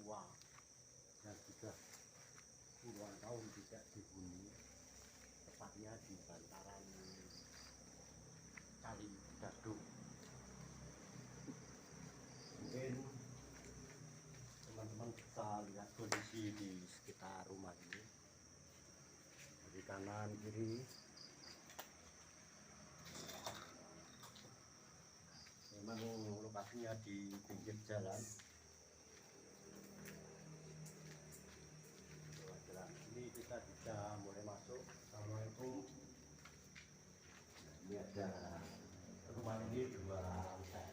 tua yang sudah puluhan tahun tidak dihuni, tepatnya di bantaran Kali Gadung. Mungkin teman-teman bisa lihat kondisi di sekitar rumah ini, di kanan kiri memang lokasinya di pinggir jalan. Ini kita bisa mulai masuk. Assalamualaikum. Ini ada rumah ini 2 lantai.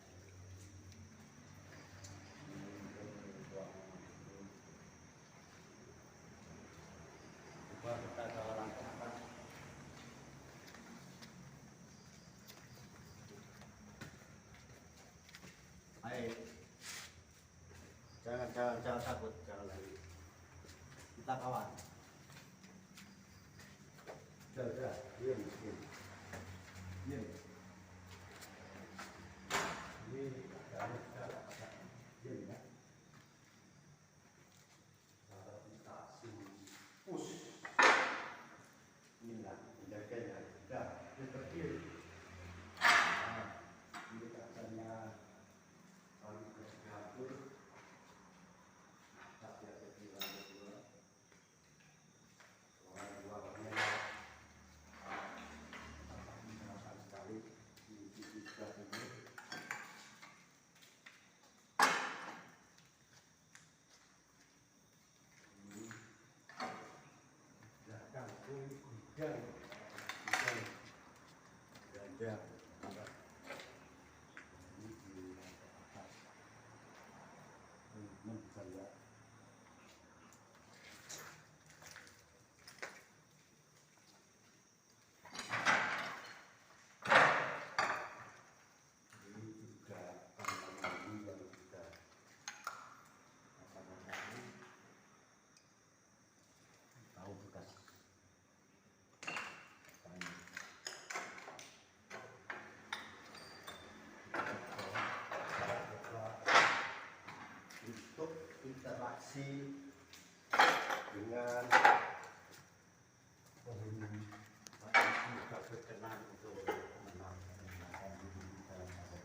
Coba kita ke lantai atas. Baik, jangan takut, jangan lari. Kita kawan. Udah, diam. Ini ada diam ya. Kita push. Inilah penjaganya. Udah, berdiri. Nah, ini kacanya lalu diatur. Gudang. Ini di atas. Teman-teman bisa lihat. Ini juga kamar mandi yang sudah tahu bekas. Untuk interaksi dengan penghuni, juga berkenan untuk mengenalkan diri di dalam pagar.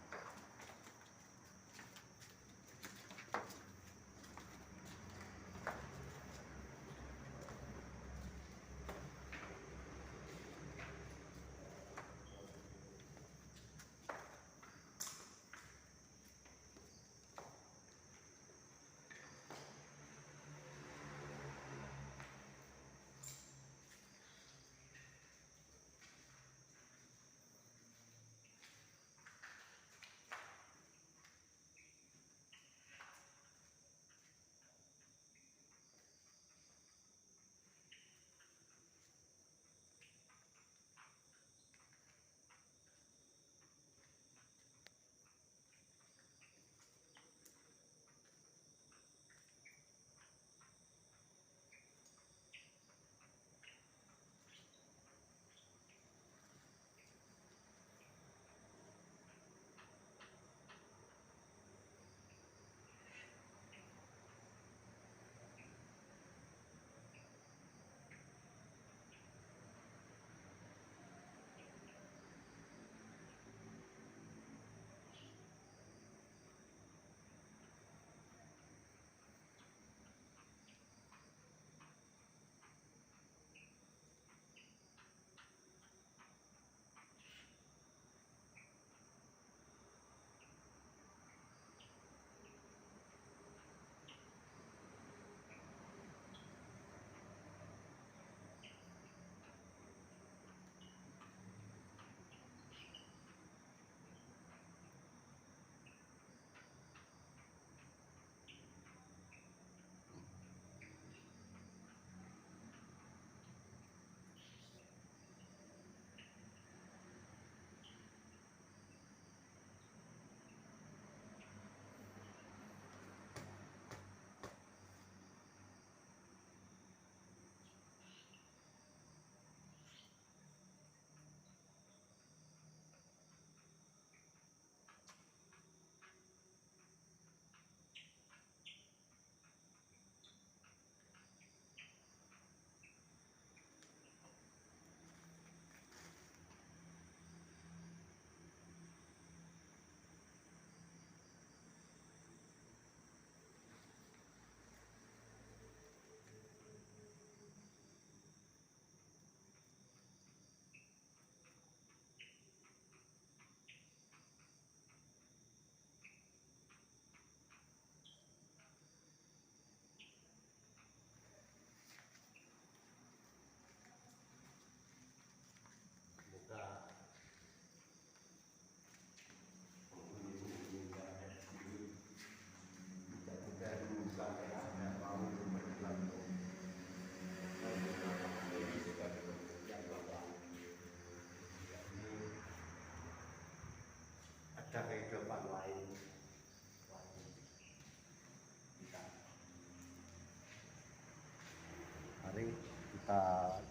kita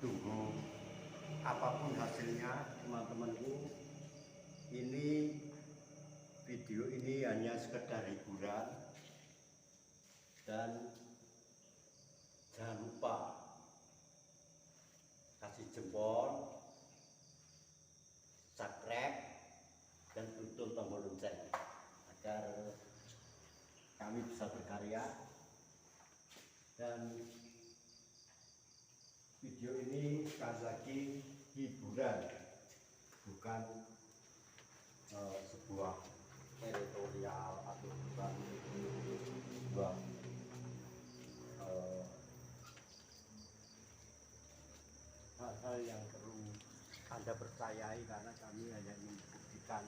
tunggu apapun hasilnya teman-temanku. Ini video ini hanya sekedar hiburan, dan jangan lupa kasih jempol, subscribe, dan tutup tombol lonceng agar kami bisa berkarya. Dan video ini sekali lagi hiburan, bukan sebuah editorial atau bukan sebuah hal-hal yang perlu Anda percayai, karena kami hanya ingin membuktikan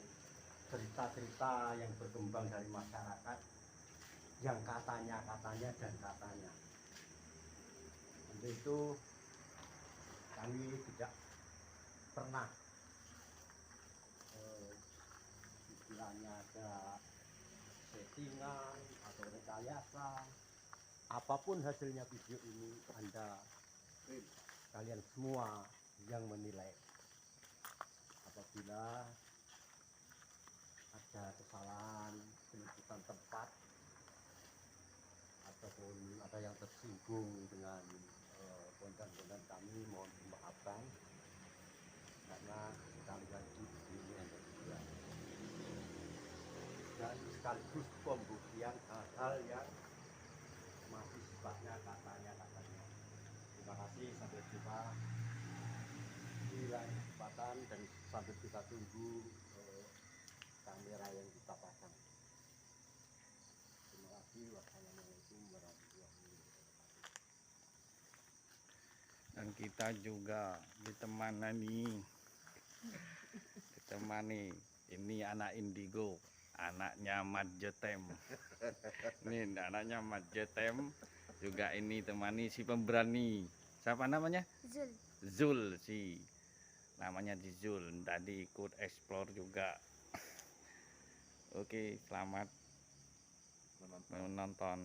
cerita-cerita yang berkembang dari masyarakat yang katanya dan katanya. Untuk itu kami tidak pernah istilahnya ada settingan atau rekayasa. Apapun hasilnya video ini, kalian semua yang menilai. Apabila ada kesalahan penyebutan tempat ataupun ada yang tersinggung dengan konten-konten kami, mohon dimaafkan, karena sekali lagi ini hanya hiburan dan sekaligus pembuktian hal-hal yang masih sifatnya katanya. Terima kasih, sampai jumpa di lain kesempatan, dan sambil kita tunggu kamera yang kita pasang. Terima kasih. Wassalamualaikum warahmatullahi wabarakatuh. Dan kita juga ditemani ini anak indigo, anaknya Mat Jetem. Ini anaknya Mat Jetem juga, ini temani si pemberani. Siapa namanya? Zul si namanya di Zul. Tadi ikut explore juga. Oke, selamat menonton.